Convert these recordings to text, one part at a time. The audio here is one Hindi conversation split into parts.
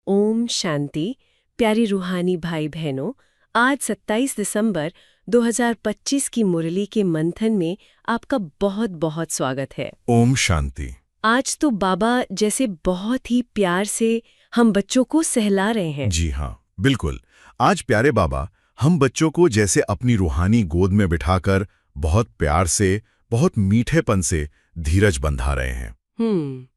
ओम शांति। प्यारी रूहानी भाई बहनों, आज 27 दिसंबर 2025 की मुरली के मंथन में आपका बहुत बहुत स्वागत है। ओम शांति। आज तो बाबा जैसे बहुत ही प्यार से हम बच्चों को सहला रहे हैं। जी हाँ, बिल्कुल। आज प्यारे बाबा हम बच्चों को जैसे अपनी रूहानी गोद में बिठाकर बहुत प्यार से, बहुत मीठेपन से धीरज बंधा रहे हैं।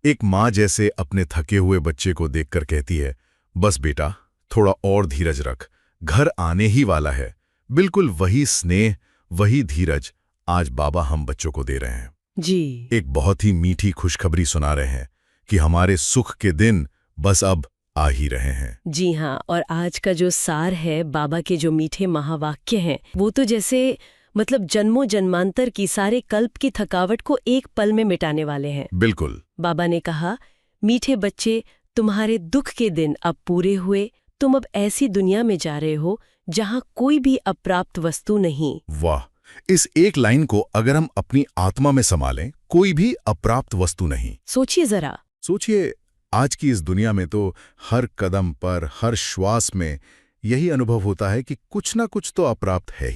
एक माँ जैसे अपने थके हुए बच्चे को देखकर कहती है, बस बेटा थोड़ा और धीरज रख, घर आने ही वाला है। बिल्कुल वही स्नेह, वही धीरज आज बाबा हम बच्चों को दे रहे हैं। जी। एक बहुत ही मीठी खुशखबरी सुना रहे हैं कि हमारे सुख के दिन बस अब आ ही रहे हैं। जी हाँ, और आज का जो सार है, बाबा के जो मीठे महावाक्य हैं, वो तो जैसे मतलब जन्मों जन्मांतर की सारे कल्प की थकावट को एक पल में मिटाने वाले हैं। बिल्कुल। बाबा ने कहा, मीठे बच्चे, तुम्हारे दुख के दिन अब पूरे हुए। तुम अब ऐसी दुनिया में जा रहे हो जहाँ कोई भी अप्राप्त वस्तु नहीं। वाह! इस एक लाइन को अगर हम अपनी आत्मा में समा लें, कोई भी अप्राप्त वस्तु नहीं। सोचिए जरा। सोचिए, आज की इस दुनिया में तो हर कदम पर, हर श्वास में यही अनुभव होता है कि कुछ ना कुछ तो अप्राप्त है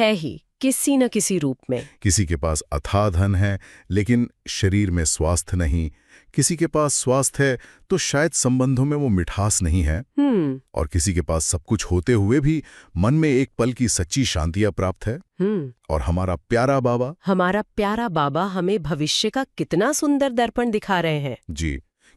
ही, किसी न किसी रूप में। किसी के पास अथाह धन है लेकिन शरीर में स्वास्थ्य नहीं, किसी के पास स्वास्थ्य है तो शायद संबंधों में वो मिठास नहीं है, और किसी के पास सब कुछ होते हुए भी मन में एक पल की सच्ची शांति अप्राप्त है। और हमारा प्यारा बाबा हमें भविष्य का कितना सुंदर दर्पण दिखा रहे हैं। जी,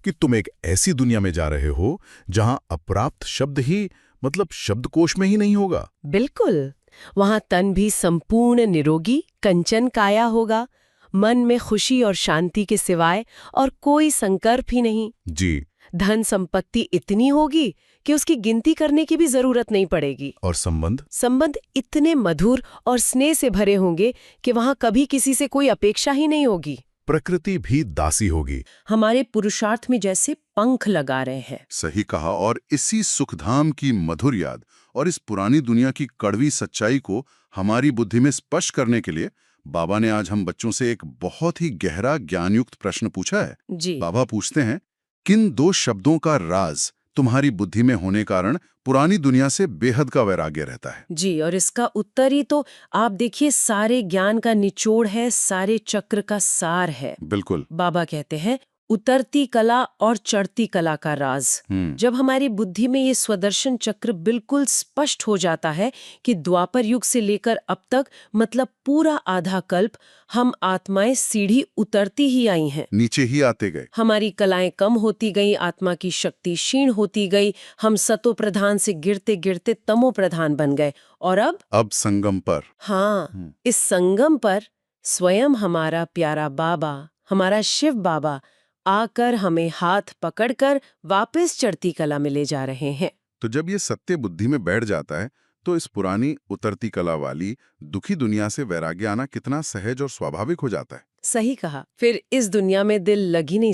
कि तुम एक ऐसी दुनिया में जा रहे हो जहां अप्राप्त शब्द ही मतलब शब्दकोश में ही नहीं होगा। बिल्कुल, वहाँ तन भी संपूर्ण निरोगी कंचन काया होगा, मन में खुशी और शांति के सिवाय और कोई संकल्प ही नहीं। जी। धन संपत्ति इतनी होगी कि उसकी गिनती करने की भी जरूरत नहीं पड़ेगी। और संबंध इतने मधुर और स्नेह से भरे होंगे कि वहाँ कभी किसी से कोई अपेक्षा ही नहीं होगी। प्रकृति भी दासी होगी। हमारे पुरुषार्थ में जैसे पंख लगा रहे हैं। सही कहा। और इसी सुखधाम की मधुर याद और इस पुरानी दुनिया की कड़वी सच्चाई को हमारी बुद्धि में स्पष्ट करने के लिए बाबा ने आज हम बच्चों से एक बहुत ही गहरा ज्ञानयुक्त प्रश्न पूछा है। जी। बाबा पूछते हैं, किन दो शब्दों का राज तुम्हारी बुद्धि में होने कारण पुरानी दुनिया से बेहद का वैराग्य रहता है? जी, और इसका उत्तर ही तो आप देखिए सारे ज्ञान का निचोड़ है, सारे चक्र का सार है। बिल्कुल। बाबा कहते हैं, उतरती कला और चढ़ती कला का राज। जब हमारी बुद्धि में ये स्वदर्शन चक्र बिल्कुल स्पष्ट हो जाता है कि द्वापर युग से लेकर अब तक मतलब पूरा आधा कल्प हम आत्माएं सीढ़ी उतरती ही आई हैं, नीचे ही आते गए। हमारी कलाएं कम होती गई, आत्मा की शक्ति क्षीण होती गई, हम सतो प्रधान से गिरते गिरते तमो प्रधान बन गए। और अब संगम पर। हाँ, इस संगम पर स्वयं हमारा प्यारा बाबा, हमारा शिव बाबा आकर हमें हाथ पकड़कर वापस चढ़ती कला में ले जा रहे हैं। तो जब ये सत्य बुद्धि में बैठ जाता है तो इस पुरानी उतरती कला वाली दुखी दुनिया से वैराग्य आना कितना सहज और स्वाभाविक हो जाता है। सही कहा। फिर इस दुनिया में दिल लग ही नहीं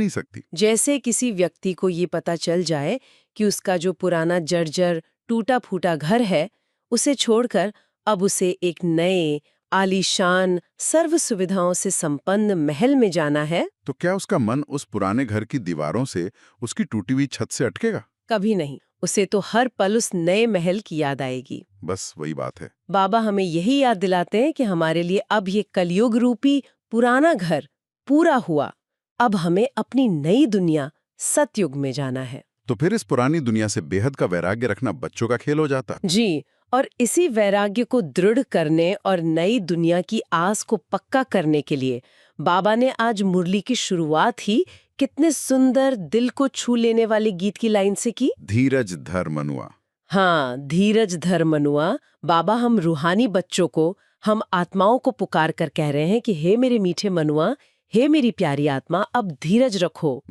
सकती। जैसे किसी व्यक्ति को ये पता चल जाए कि उसका जो पुराना जर्जर टूटा फूटा घर है, उसे छोड़कर अब उसे एक नए आलीशान सर्व सुविधाओं से संपन्न महल में जाना है, तो क्या उसका मन उस पुराने घर की दीवारों से, उसकी टूटी हुई छत से अटकेगा? कभी नहीं। उसे तो हर पल उस नए महल की याद आएगी। बस वही बात है। बाबा हमें यही याद दिलाते हैं कि हमारे लिए अब ये कलयुग रूपी पुराना घर पूरा हुआ। अब हमें अपनी नई दुनिया सतयुग में जाना है। तो फिर इस पुरानी दुनिया से बेहद का वैराग्य रखना बच्चों का खेल हो जाता। जी, और इसी वैराग्य को दृढ़ करने और नई दुनिया की आस को पक्का करने के लिए बाबा ने आज मुरली की शुरुआत ही कितने सुंदर दिल को छू लेने वाले गीत की लाइन से की। धीरज धर मनुआ। हाँ, धीरज धर मनुआ। बाबा हम रूहानी बच्चों को, हम आत्माओं को पुकार कर कह रहे हैं कि हे मेरे मीठे मनुआ, हे मेरी प्यारी आत्मा, अब धीरज रखो।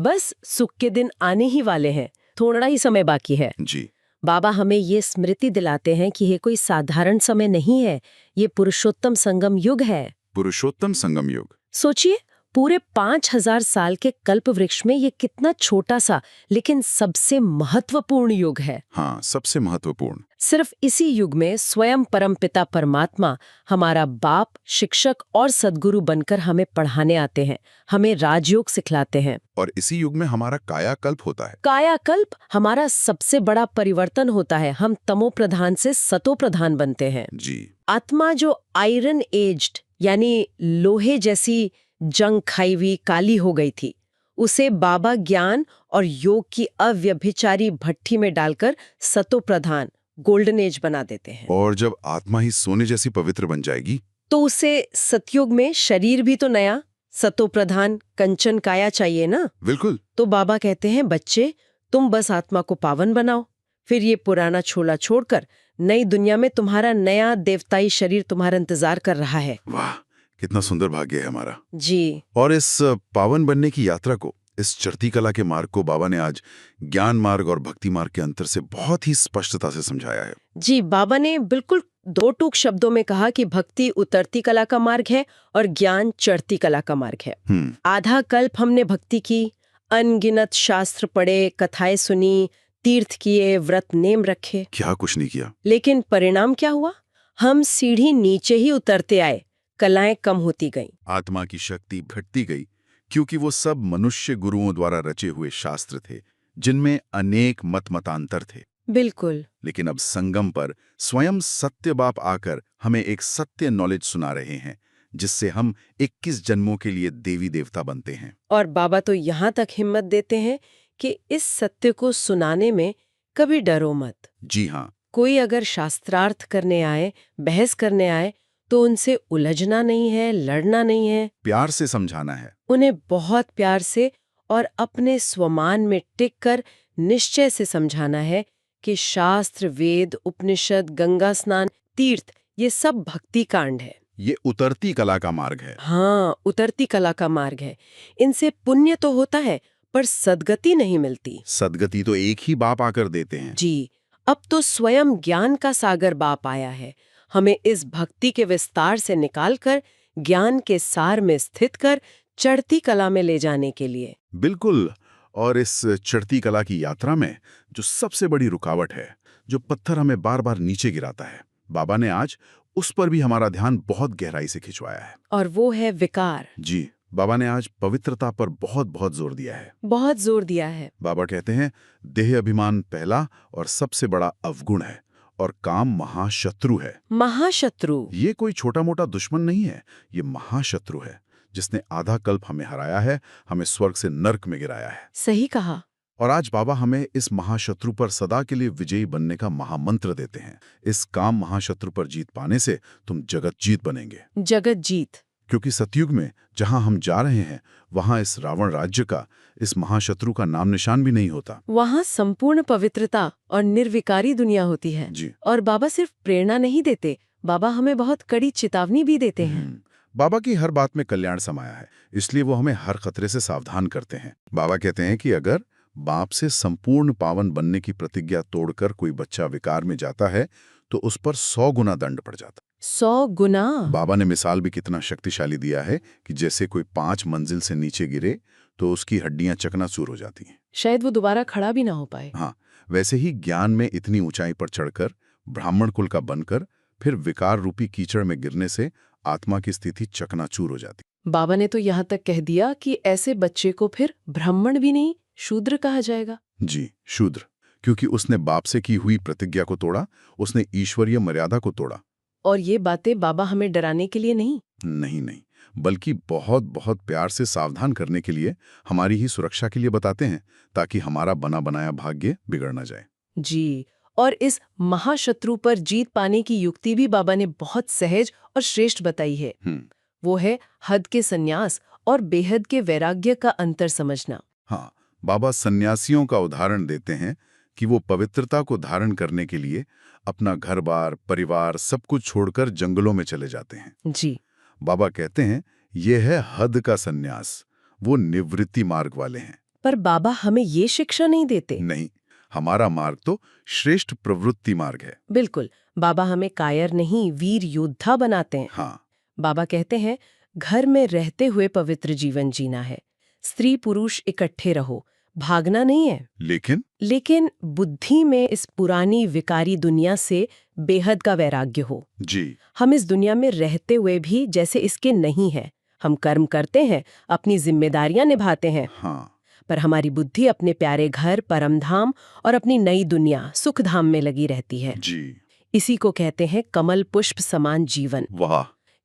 बस सुख के दिन आने ही वाले हैं, थोड़ा ही समय बाकी है। जी। बाबा हमें ये स्मृति दिलाते हैं कि ये कोई साधारण समय नहीं है, ये पुरुषोत्तम संगम युग है। पुरुषोत्तम संगम युग। सोचिए, पूरे 5000 साल के कल्प वृक्ष में ये कितना छोटा सा लेकिन सबसे महत्वपूर्ण युग है। हाँ, सबसे महत्वपूर्ण। सिर्फ इसी युग में स्वयं परमपिता परमात्मा हमारा बाप, शिक्षक और सद्गुरु बनकर हमें पढ़ाने आते हैं, हमें राजयोग सिखलाते हैं। और इसी युग में हमारा कायाकल्प होता है। कायाकल्प हमारा सबसे बड़ा परिवर्तन होता है। हम तमो प्रधान से सतो प्रधान बनते हैं। जी। आत्मा जो आयरन एज्ड यानी लोहे जैसी जंग खाई हुई काली हो गई थी, उसे बाबा ज्ञान और योग की अव्यभिचारी भट्ठी में डालकर सतो प्रधान गोल्डन एज बना देते हैं। और जब आत्मा ही सोने जैसी पवित्र बन जाएगी तो उसे सतयुग में शरीर भी तो नया सतो प्रधान कंचन काया चाहिए ना। बिल्कुल। तो बाबा कहते हैं, बच्चे तुम बस आत्मा को पावन बनाओ, फिर ये पुराना छोला छोड़कर नई दुनिया में तुम्हारा नया देवताई शरीर तुम्हारा इंतजार कर रहा है। वाह, कितना सुंदर भाग्य है हमारा। जी। और इस पावन बनने की यात्रा को, इस चढ़ती कला के मार्ग को बाबा ने आज ज्ञान मार्ग और भक्ति मार्ग के अंतर से बहुत ही स्पष्टता से समझाया है। जी, बाबा ने बिल्कुल दो टूक शब्दों में कहा कि भक्ति उतरती कला का मार्ग है और ज्ञान चढ़ती कला का मार्ग है। आधा कल्प हमने भक्ति की, अनगिनत शास्त्र पढ़े, कथाएं सुनी, तीर्थ किए, व्रत नेम रखे, क्या कुछ नहीं किया। लेकिन परिणाम क्या हुआ? हम सीढ़ी नीचे ही उतरते आए, कलाएं कम होती गईं। आत्मा की शक्ति घटती गई, क्योंकि वो सब मनुष्य गुरुओं द्वारा रचे हुए शास्त्र थे, जिनमें अनेक मतांतर थे। बिल्कुल। लेकिन अब संगम पर स्वयं सत्य बाप आकर हमें एक सत्य नॉलेज सुना रहे हैं, जिससे हम 21 जन्मों के लिए देवी देवता बनते हैं। और बाबा तो यहाँ तक हिम्मत देते हैं कि इस सत्य को सुनाने में कभी डरो मत। जी हाँ। कोई अगर शास्त्रार्थ करने आए, बहस करने आए, तो उनसे उलझना नहीं है, लड़ना नहीं है, प्यार से समझाना है। उन्हें बहुत प्यार से और अपने स्वमान में टिक कर निश्चय से समझाना है कि शास्त्र, वेद, उपनिषद, गंगा स्नान, तीर्थ ये सब भक्ति कांड है। ये उतरती कला का मार्ग है। हाँ, उतरती कला का मार्ग है। इनसे पुण्य तो होता है पर सद्गति नहीं मिलती। सद्गति तो एक ही बाप आकर देते हैं। जी, अब तो स्वयं ज्ञान का सागर बाप आया है, हमें इस भक्ति के विस्तार से निकालकर ज्ञान के सार में स्थित कर चढ़ती कला में ले जाने के लिए। बिल्कुल। और इस चढ़ती कला की यात्रा में जो सबसे बड़ी रुकावट है, जो पत्थर हमें बार बार नीचे गिराता है, बाबा ने आज उस पर भी हमारा ध्यान बहुत गहराई से खिंचवाया है। और वो है विकार। जी, बाबा ने आज पवित्रता पर बहुत जोर दिया है। बहुत जोर दिया है। बाबा कहते हैं, देह अभिमान पहला और सबसे बड़ा अवगुण है और काम महाशत्रु है। महाशत्रु? ये कोई छोटा मोटा दुश्मन नहीं है, ये महाशत्रु है, जिसने आधा कल्प हमें हराया है, हमें स्वर्ग से नर्क में गिराया है। सही कहा। और आज बाबा हमें इस महाशत्रु पर सदा के लिए विजयी बनने का महामंत्र देते हैं। इस काम महाशत्रु पर जीत पाने से तुम जगत जीत बनेंगे। जगत जीत? क्योंकि सतयुग में जहां हम जा रहे हैं, वहां इस रावण राज्य का, इस महाशत्रु का नाम निशान भी नहीं होता। वहां संपूर्ण पवित्रता और निर्विकारी दुनिया होती है। जी। और बाबा सिर्फ प्रेरणा नहीं देते, बाबा हमें बहुत कड़ी चेतावनी भी देते हैं। बाबा की हर बात में कल्याण समाया है, इसलिए वो हमें हर खतरे से सावधान करते हैं। बाबा कहते हैं कि अगर बाप से संपूर्ण पावन बनने की प्रतिज्ञा तोड़कर कोई बच्चा विकार में जाता है, तो उस पर 100 गुना दंड पड़ जाता है। 100 गुना? बाबा ने मिसाल भी कितना शक्तिशाली दिया है कि जैसे कोई 5 मंजिल से नीचे गिरे तो उसकी हड्डियां चकनाचूर हो जाती हैं, शायद वो दोबारा खड़ा भी ना हो पाए। हाँ, वैसे ही ज्ञान में इतनी ऊंचाई पर चढ़कर, ब्राह्मण कुल का बनकर, फिर विकार रूपी कीचड़ में गिरने से आत्मा की स्थिति चकनाचूर हो जाती। बाबा ने तो यहाँ तक कह दिया कि ऐसे बच्चे को फिर ब्राह्मण भी नहीं, शूद्र कहा जाएगा। जी, शूद्र, क्योंकि उसने बाप से की हुई प्रतिज्ञा को तोड़ा, उसने ईश्वरीय मर्यादा को तोड़ा। और ये बातें बाबा हमें डराने के लिए नहीं, नहीं, बल्कि बहुत प्यार से सावधान करने के लिए, हमारी ही सुरक्षा के लिए बताते हैं, ताकि हमारा बना बनाया भाग्य बिगड़ ना जाए। जी, और इस महाशत्रु पर जीत पाने की युक्ति भी बाबा ने बहुत सहज और श्रेष्ठ बताई है। वो है हद के संन्यास और बेहद के वैराग्य का अंतर समझना। हाँ, बाबा सन्यासियों का उदाहरण देते हैं कि वो पवित्रता को धारण करने के लिए अपना घर-बार, परिवार सब कुछ छोड़कर जंगलों में चले जाते हैं। जी। बाबा कहते हैं, ये है हद का सन्यास, वो निवृत्ति मार्ग वाले हैं। पर बाबा हमें ये शिक्षा नहीं देते। नहीं, हमारा मार्ग तो श्रेष्ठ प्रवृत्ति मार्ग है। बिल्कुल, बाबा हमें कायर नहीं, वीर योद्धा बनाते हैं। हाँ। बाबा कहते हैं, घर में रहते हुए पवित्र जीवन जीना है। स्त्री पुरुष इकट्ठे रहो, भागना नहीं है। लेकिन बुद्धि में इस पुरानी विकारी दुनिया से बेहद का वैराग्य हो। जी। हम इस दुनिया में रहते हुए भी जैसे इसके नहीं है। हम कर्म करते हैं, अपनी जिम्मेदारियां निभाते हैं। हाँ। पर हमारी बुद्धि अपने प्यारे घर, परमधाम और अपनी नई दुनिया सुखधाम में लगी रहती है। जी। इसी को कहते हैं कमल पुष्प समान जीवन। वाह।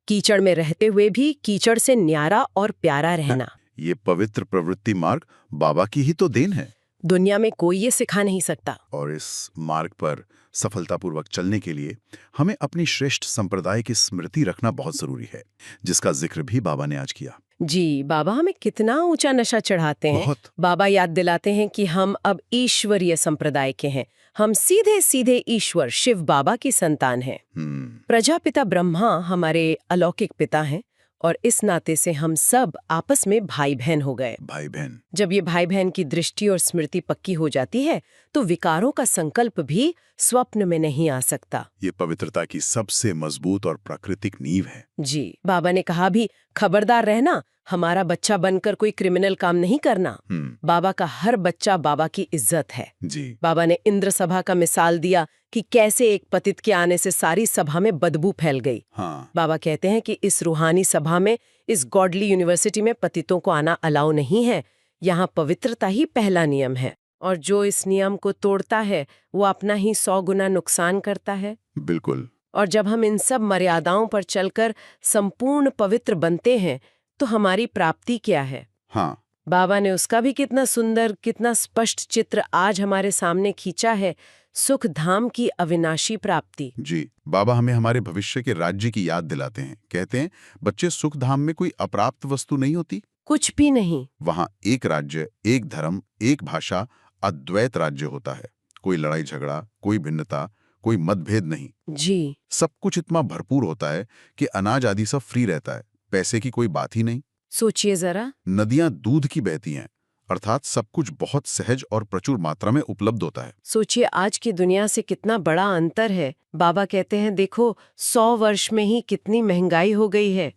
कीचड़ में रहते हुए भी कीचड़ से न्यारा और प्यारा रहना। ये पवित्र प्रवृत्ति मार्ग बाबा की ही तो देन है। दुनिया में कोई ये सिखा नहीं सकता। और इस मार्ग पर सफलतापूर्वक चलने के लिए हमें अपनी श्रेष्ठ संप्रदाय की स्मृति रखना बहुत जरूरी है, जिसका जिक्र भी बाबा ने आज किया। जी, बाबा हमें कितना ऊंचा नशा चढ़ाते हैं। बहुत। बाबा याद दिलाते हैं कि हम अब ईश्वरीय संप्रदाय के हैं। हम सीधे सीधे ईश्वर शिव बाबा की संतान हैं। प्रजापिता ब्रह्मा हमारे अलौकिक पिता हैं और इस नाते से हम सब आपस में भाई बहन हो गए। भाई बहन। जब ये भाई बहन की दृष्टि और स्मृति पक्की हो जाती है तो विकारों का संकल्प भी स्वप्न में नहीं आ सकता। ये पवित्रता की सबसे मजबूत और प्राकृतिक नींव है। जी, बाबा ने कहा भी खबरदार रहना, हमारा बच्चा बनकर कोई क्रिमिनल काम नहीं करना। बाबा का हर बच्चा बाबा की इज्जत है। जी। बाबा ने इंद्र सभा का मिसाल दिया कि कैसे एक पतित के आने से सारी सभा में बदबू फैल गई। हाँ। बाबा कहते हैं कि इस रूहानी सभा में, इस गॉडली यूनिवर्सिटी में पतितों को आना अलाउ नहीं है। यहाँ पवित्रता ही पहला नियम है और जो इस नियम को तोड़ता है वो अपना ही 100 गुना नुकसान करता है। बिल्कुल। और जब हम इन सब मर्यादाओं पर चलकर संपूर्ण पवित्र बनते हैं तो हमारी प्राप्ति क्या है? हाँ। बाबा ने उसका भी कितना सुंदर, कितना स्पष्ट चित्र आज हमारे सामने खींचा है। सुख धाम की अविनाशी प्राप्ति। जी। बाबा हमें हमारे भविष्य के राज्य की याद दिलाते हैं। कहते हैं, बच्चे, सुख धाम में कोई अप्राप्त वस्तु नहीं होती। कुछ भी नहीं। वहाँ एक राज्य, एक धर्म, एक भाषा, अद्वैत राज्य होता है। कोई लड़ाई झगड़ा, कोई भिन्नता, कोई मतभेद नहीं। जी। सब कुछ इतना भरपूर होता है कि अनाज आदि सब फ्री रहता है। पैसे की कोई बात ही नहीं। सोचिए जरा। नदियां दूध की बहती हैं, अर्थात सब कुछ बहुत सहज और प्रचुर मात्रा में उपलब्ध होता है। सोचिए आज की दुनिया से कितना बड़ा अंतर है। बाबा कहते हैं, देखो 100 वर्ष में ही कितनी महंगाई हो गई है।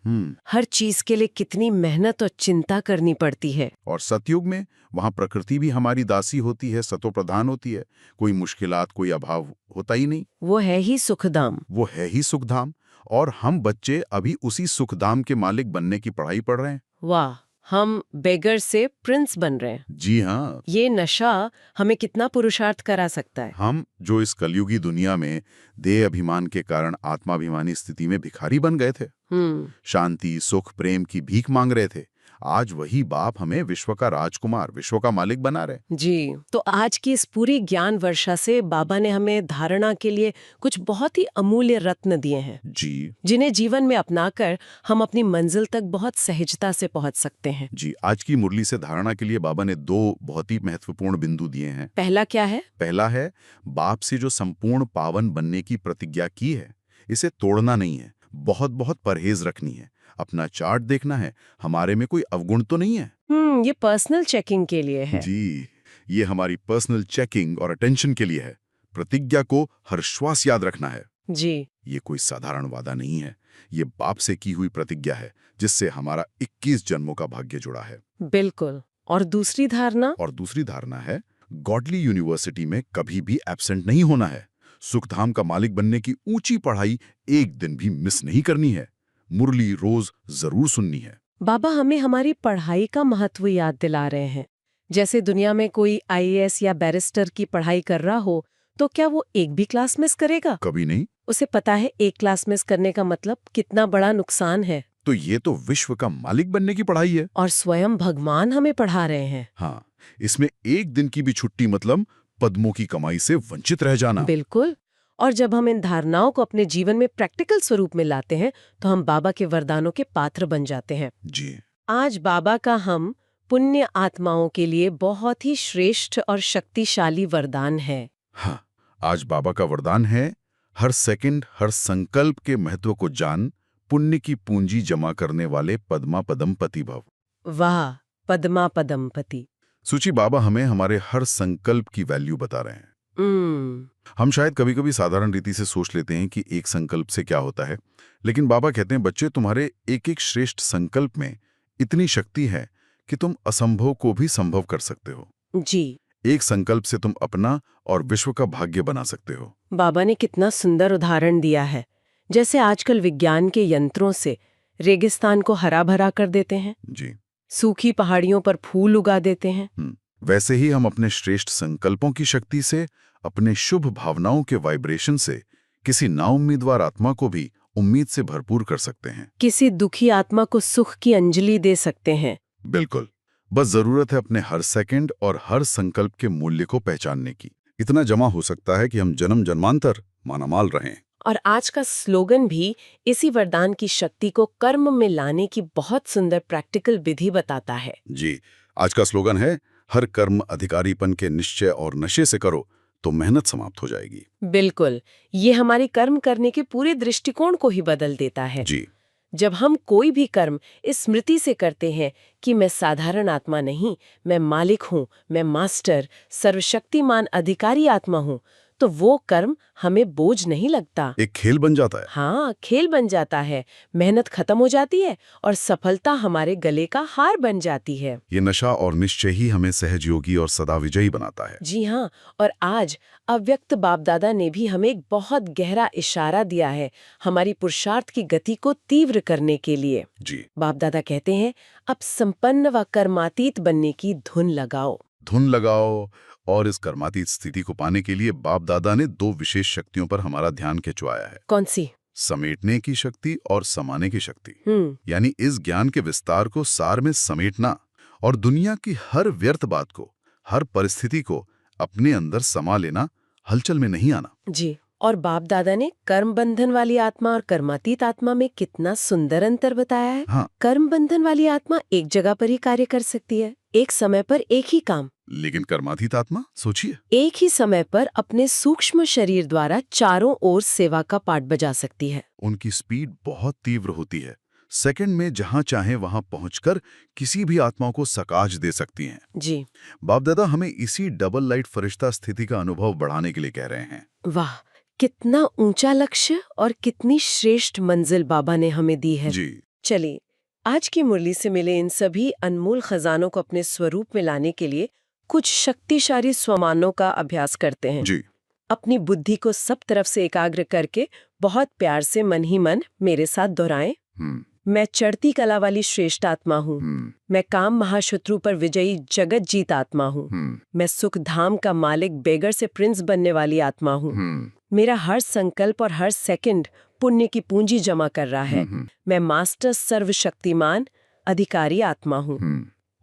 हर चीज के लिए कितनी मेहनत और चिंता करनी पड़ती है। और सतयुग में वहाँ प्रकृति भी हमारी दासी होती है, सतो प्रधान होती है। कोई मुश्किलात, कोई अभाव होता ही नहीं। वो है ही सुखधाम। वो है ही सुखधाम। और हम बच्चे अभी उसी सुखधाम के मालिक बनने की पढ़ाई पढ़ रहे हैं। वाह, हम बेगर से प्रिंस बन रहे हैं। जी हाँ। ये नशा हमें कितना पुरुषार्थ करा सकता है। हम जो इस कलयुगी दुनिया में देह अभिमान के कारण आत्माभिमानी स्थिति में भिखारी बन गए थे, शांति, सुख, प्रेम की भीख मांग रहे थे, आज वही बाप हमें विश्व का राजकुमार, विश्व का मालिक बना रहे। जी, तो आज की इस पूरी ज्ञान वर्षा से बाबा ने हमें धारणा के लिए कुछ बहुत ही अमूल्य रत्न दिए हैं। जी। जिन्हें जीवन में अपनाकर हम अपनी मंजिल तक बहुत सहजता से पहुंच सकते हैं। जी, आज की मुरली से धारणा के लिए बाबा ने 2 बहुत ही महत्वपूर्ण बिंदु दिए हैं। पहला क्या है? पहला है, बाप से जो संपूर्ण पावन बनने की प्रतिज्ञा की है, इसे तोड़ना नहीं है, बहुत बहुत परहेज रखनी है, अपना चार्ट देखना है, हमारे में कोई अवगुण तो नहीं है। ये पर्सनल चेकिंग के लिए है। जी, ये हमारी पर्सनल चेकिंग और अटेंशन के लिए है। प्रतिज्ञा को हर श्वास याद रखना है। जी। ये कोई साधारण वादा नहीं है, ये बाप से की हुई प्रतिज्ञा है, जिससे हमारा 21 जन्मों का भाग्य जुड़ा है। बिल्कुल। और दूसरी धारणा? और दूसरी धारणा है, गॉडली यूनिवर्सिटी में कभी भी एब्सेंट नहीं होना है। सुखधाम का मालिक बनने की ऊंची पढ़ाई एक दिन भी मिस नहीं करनी है। मुरली रोज जरूर सुननी है। बाबा हमें हमारी पढ़ाई का महत्व याद दिला रहे हैं। जैसे दुनिया में कोई IAS या बैरिस्टर की पढ़ाई कर रहा हो तो क्या वो एक भी क्लास मिस करेगा? कभी नहीं। उसे पता है एक क्लास मिस करने का मतलब कितना बड़ा नुकसान है। तो ये तो विश्व का मालिक बनने की पढ़ाई है। और स्वयं भगवान हमें पढ़ा रहे हैं। हाँ, इसमें एक दिन की भी छुट्टी मतलब पद्मों की कमाई से वंचित रह जाना। बिल्कुल। और जब हम इन धारणाओं को अपने जीवन में प्रैक्टिकल स्वरूप में लाते हैं तो हम बाबा के वरदानों के पात्र बन जाते हैं। जी। आज बाबा का हम पुण्य आत्माओं के लिए बहुत ही श्रेष्ठ और शक्तिशाली वरदान है। हाँ, आज बाबा का वरदान है, हर सेकंड, हर संकल्प के महत्व को जान, पुण्य की पूंजी जमा करने वाले पद्मा पदमपति भव। वाह, पद्मा पदमपति। सूची बाबा हमें हमारे हर संकल्प की वैल्यू बता रहे हैं। हम शायद कभी कभी साधारण रीति से सोच लेते हैं कि एक संकल्प से क्या होता है, लेकिन बाबा कहते हैं बच्चे, तुम्हारे एक एक श्रेष्ठ संकल्प में इतनी शक्ति है कि तुम असंभव को भी संभव कर सकते हो। जी। एक संकल्प से तुम अपना और विश्व का भाग्य बना सकते हो। बाबा ने कितना सुंदर उदाहरण दिया है। जैसे आजकल विज्ञान के यंत्रों से रेगिस्तान को हरा भरा कर देते हैं, जी, सूखी पहाड़ियों पर फूल उगा देते हैं। वैसे ही हम अपने श्रेष्ठ संकल्पों की शक्ति से, अपने शुभ भावनाओं के वाइब्रेशन से किसी नाउम्मीदवार आत्मा को भी उम्मीद से भरपूर कर सकते हैं। किसी दुखी आत्मा को सुख की अंजलि दे सकते हैं। बिल्कुल। बस जरूरत है अपने हर सेकंड और हर संकल्प के मूल्य को पहचानने की। इतना जमा हो सकता है कि हम जन्म जन्मांतर मालामाल रहें। और आज का स्लोगन भी इसी वरदान की शक्ति को कर्म में लाने की बहुत सुंदर प्रैक्टिकल विधि बताता है। जी, आज का स्लोगन है, हर कर्म अधिकारीपन के निश्चय और नशे से करो तो मेहनत समाप्त हो जाएगी। बिल्कुल, ये हमारी कर्म करने के पूरे दृष्टिकोण को ही बदल देता है। जी। जब हम कोई भी कर्म इस स्मृति से करते हैं कि मैं साधारण आत्मा नहीं, मैं मालिक हूँ, मैं मास्टर, सर्वशक्तिमान अधिकारी आत्मा हूँ, तो वो कर्म हमें बोझ नहीं लगता। एक खेल बन जाता है। हाँ, खेल बन जाता है। मेहनत खत्म हो जाती है और सफलता हमारे गले का हार बन जाती है। ये नशा और निश्चय ही हमें सहजयोगी और सदा विजयी बनाता है। जी हाँ, और आज अव्यक्त बाप दादा ने भी हमें एक बहुत गहरा इशारा दिया है हमारी पुरुषार्थ की गति को तीव्र करने के लिए। जी। बाप दादा कहते हैं, अब संपन्न व कर्मातीत बनने की धुन लगाओ। धुन लगाओ। और इस कर्मातीत स्थिति को पाने के लिए बाप दादा ने दो विशेष शक्तियों पर हमारा ध्यान खिंचवाया है। कौन सी? समेटने की शक्ति और समाने की शक्ति। यानी इस ज्ञान के विस्तार को सार में समेटना और दुनिया की हर व्यर्थ बात को, हर परिस्थिति को अपने अंदर समा लेना, हलचल में नहीं आना। जी। और बाप दादा ने कर्म बंधन वाली आत्मा और कर्मातीत आत्मा में कितना सुंदर अंतर बताया है। हाँ। कर्म बंधन वाली आत्मा एक जगह पर ही कार्य कर सकती है, एक समय पर एक ही काम। लेकिन कर्मातीत आत्मा, सोचिए, एक ही समय पर अपने सूक्ष्म शरीर द्वारा चारों ओर सेवा का पाठ बजा सकती है। उनकी स्पीड बहुत तीव्र होती है। सेकंड में जहां चाहे वहां पहुंचकर किसी भी आत्मा को सकाज दे सकती हैं। जी। बाप दादा हमें इसी डबल लाइट फरिश्ता स्थिति का अनुभव बढ़ाने के लिए कह रहे हैं। वाह, कितना ऊंचा लक्ष्य और कितनी श्रेष्ठ मंजिल बाबा ने हमें दी है। जी। चलिए, आज की मुरली से मिले इन सभी अनमोल खजानों को अपने स्वरूप में लाने के लिए कुछ शक्तिशाली स्वमानों का अभ्यास करते हैं। जी। अपनी बुद्धि को सब तरफ से एकाग्र करके बहुत प्यार से मन ही मन मेरे साथ दोहराएं। मैं चढ़ती कला वाली श्रेष्ठ आत्मा हूँ। मैं काम महाशत्रु पर विजयी जगत जीत आत्मा हूँ। मैं सुख धाम का मालिक बेगर से प्रिंस बनने वाली आत्मा हूँ। मेरा हर संकल्प और हर सेकंड पुण्य की पूंजी जमा कर रहा है। मैं मास्टर सर्वशक्तिमान अधिकारी आत्मा हूँ।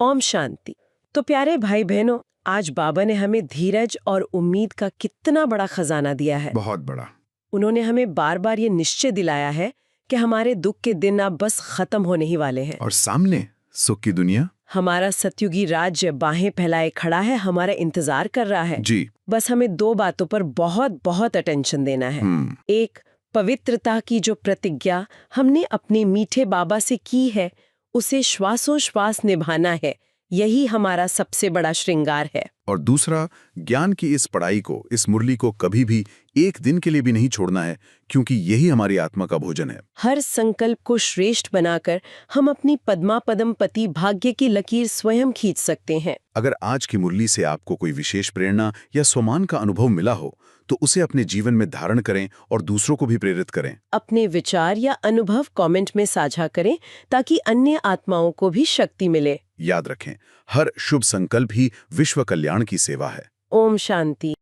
ओम शांति। तो प्यारे भाई बहनों, आज बाबा ने हमें धीरज और उम्मीद का कितना बड़ा खजाना दिया है। बहुत बड़ा। उन्होंने हमें बार बार ये निश्चय दिलाया है कि हमारे दुख के दिन अब बस खत्म होने ही वाले हैं और सामने सुख की दुनिया, हमारा सतयुगी राज्य बाहें फैलाए खड़ा है, हमारा इंतजार कर रहा है। जी। बस हमें दो बातों पर बहुत बहुत अटेंशन देना है। एक, पवित्रता की जो प्रतिज्ञा हमने अपने मीठे बाबा से की है, उसे श्वासोश्वास निभाना है। यही हमारा सबसे बड़ा श्रृंगार है। और दूसरा, ज्ञान की इस पढ़ाई को, इस मुरली को कभी भी एक दिन के लिए भी नहीं छोड़ना है, क्योंकि यही हमारी आत्मा का भोजन है। हर संकल्प को श्रेष्ठ बनाकर हम अपनी पद्मा पदम पति भाग्य की लकीर स्वयं खींच सकते हैं। अगर आज की मुरली से आपको कोई विशेष प्रेरणा या सम्मान का अनुभव मिला हो, तो उसे अपने जीवन में धारण करें और दूसरों को भी प्रेरित करें। अपने विचार या अनुभव कमेंट में साझा करें ताकि अन्य आत्माओं को भी शक्ति मिले। याद रखें, हर शुभ संकल्प ही विश्व कल्याण की सेवा है। ओम शांति।